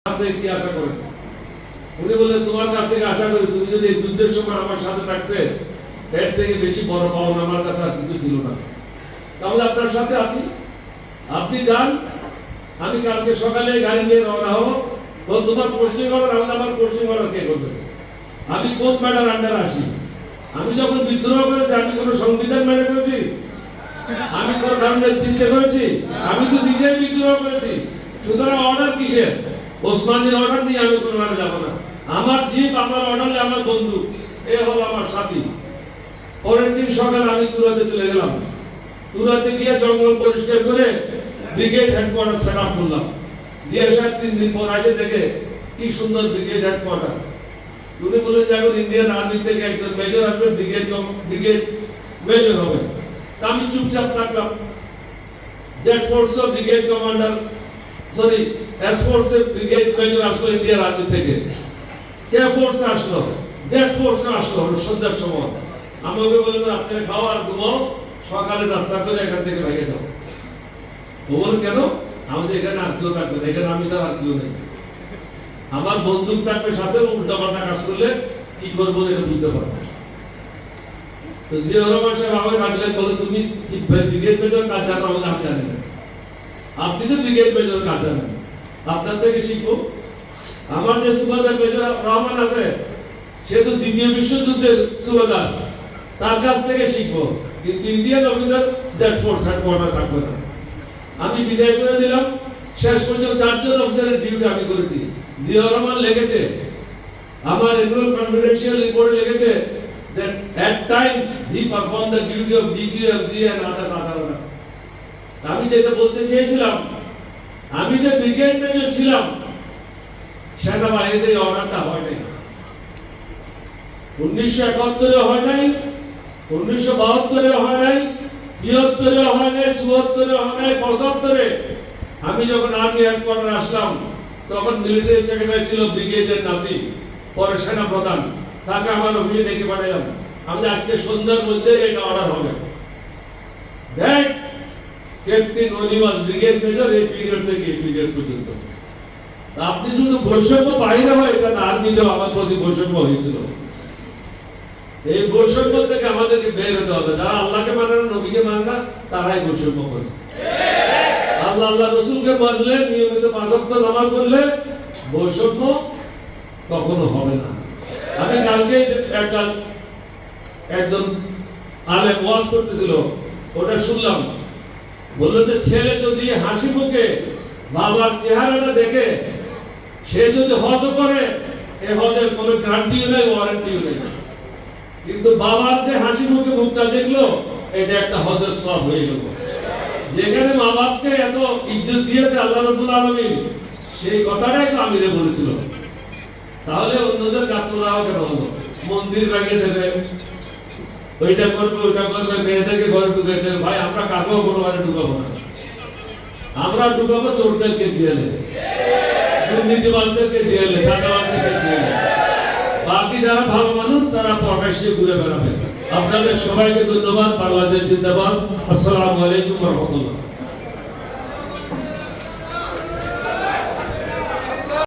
কি আশা করেন? উনি বললেন তোমার কাছ থেকে আশা করি তুমি যদি এই যুদ্ধের সময় আমার সাথে থাকতে, এর থেকে বেশি বড় পাওনা আমার কাছে আর কিছু ছিল না। তাহলে আপনার সাথে আছি, আপনি যান, আমি কালকে সকালে গাড়ি নিয়ে রওনা হব। বল তোমার পোস্টিং অর্ডার, আমার পোস্টিং অর্ডার কে করবে? আমি কোন ম্যাডার আন্ডার আসি? আমি যখন বিদ্রোহ করেছি আমি কোন সংবিধান মেনে করেছি? আমি কোন ধর্মের চিন্তা করেছি? আমি তো নিজেই বিদ্রোহ করেছি। সুতরাং অর্ডার কিসের? ওসমানীর অর্ডার নিয়ে আমি কোনো মানে যাবো না। আমার জিপ, আমার অর্ডার, আমার বন্ধু, এ হলো আমার সাথী। পরের দিন সকালে আমি তুরাতে চলে গেলাম। তুরাতে গিয়ে জঙ্গল পরিষ্কার করে ব্রিগেড হেডকোয়ার্টার সেট আপ করলাম। জিয়া সাহেব 3 দিন পর আসে দেখে কি সুন্দর ব্রিগেড হেডকোয়ার্টার। উনি বললেন যে এখন ইন্ডিয়ান আর্মি থেকে একজন মেজর আসবে, ব্রিগেড মেজর হবে। তা আমি চুপচাপ থাকলাম। Z force brigade commander, sorry S force brigade major আসলো ইন্ডিয়ান আর্মি থেকে। কে ফোর্স আসলো? জেড ফোর্স আসলো সন্ধ্যার সময়। আমাকে বললেন রাত্রে খাও আর ঘুমাও, সকালে নাস্তা করে এখান থেকে ভেঙে যাও। ও বল কেন? আমাদের এখানে আত্মীয় থাকবে না, এখানে আমি ছাড়া আত্মীয় নেই। আমার বন্দুক থাকবে সাথে, উল্টা পাল্টা কাজ করলে কি করবো এটা বুঝতে পারবো। তো জিয়া রহমান সাহেব আমাকে ডাকলেন, বলে তুমি ব্রিগেড মেজর কাজ জানো? আমি জানি না। আপনি তো ব্রিগেড মেজর কাজ জানেন, আপনার থেকে শিখবো। আমার যে সুবাদার মেজর রহমান আছে, সে তো দ্বিতীয় বিশ্বযুদ্ধের সুবাদার, তার কাছ থেকে শিখবো। কিন্তু Indian officer Z force headquarter থাকবে না। আমি বিদায় করে দিলাম। শেষ পর্যন্ত 4 জন অফিসারের ডিউটি আমি করেছি। জিয়া রহমান লিখেছে, আমার এনুয়াল কনফিডেন্সিয়াল রিপোর্টে লিখেছে that at times he performed the duty of DQFG and other. আমি যেটা বলতে চেয়েছিলাম, আমি যে ব্রিগেড মেজর ছিলাম, সেনাবাহিনীতে এই অর্ডারটা হয় নাই। 1971 হয় নাই, 1972 হয় নাই, 73 হয় নাই, 74 হয় নাই, 75 আমি যখন আর্মি হেডকোয়ার্টার আসলাম, তখন মিলিটারি সেক্রেটারি ছিল ব্রিগেডিয়ার নাসিম, পরে সেনা প্রধান। তাকে আমার অফিসে ডেকে পাঠালাম, আমি আজকে সন্ধ্যার মধ্যে এটা অর্ডার হবে। দেখ ক্যাপ্টেন অলিভাস ব্রিগেড মেজর এই পিরিয়ড থেকে এই পিরিয়ড পর্যন্ত। আপনি শুধু বৈষম্য বাইরে হয়, এটা না, আর্মিতেও আমার প্রতি বৈষম্য হয়েছিল। এই বৈষম্য থেকে আমাদেরকে বের হতে হবে। যারা আল্লাহকে মানে না, নবীকে মানে না, তারাই বৈষম্য করে। আল্লাহ রসুলকে মানলে, নিয়মিত 5 ওয়াক্ত নামাজ পড়লে বৈষম্য কখনো হবে না। আমি কালকে একজন আলেম ওয়াজ করতেছিল, ওটা শুনলাম। বললো যে ছেলে যদি হাসি মুখে বাবার চেহারাটা দেখে সে যদি হজ করে, এই হজের কোনো গ্যারান্টিও নেই, ওয়ারেন্টিও নেই। কিন্তু বাবার যে হাসি মুখে মুখটা দেখলো, এটা একটা হজের সওয়াব হয়ে গেল। যেখানে মা বাপকে এত ইজ্জত দিয়েছে আল্লাহ রাব্বুল আলামিন, সেই কথাটাই তো আমিরে বলেছিল। তাহলে অন্যদের গাত্র দেওয়া কেন হলো? মন্দির ভেঙে দেবে, ওইটা করবে, ওইটা করবে, মেয়েদেরকে ঘরে ঢুকে দেবে। ভাই আমরা কাকেও কোনো ঘরে ঢুকাবো না। আমরা ঢুকাবো চোরদেরকে জেলে, দুর্নীতিবাজদেরকে জেলে, চাঁদাবাজদেরকে জেলে। বাকি যারা ভালো মানুষ তারা প্রকাশ্যে ঘুরে বেড়াবে। আপনাদের সবাইকে ধন্যবাদ। বাংলাদেশ জিন্দাবাদ। আসসালামু আলাইকুম ওয়া রাহমাতুল্লাহ।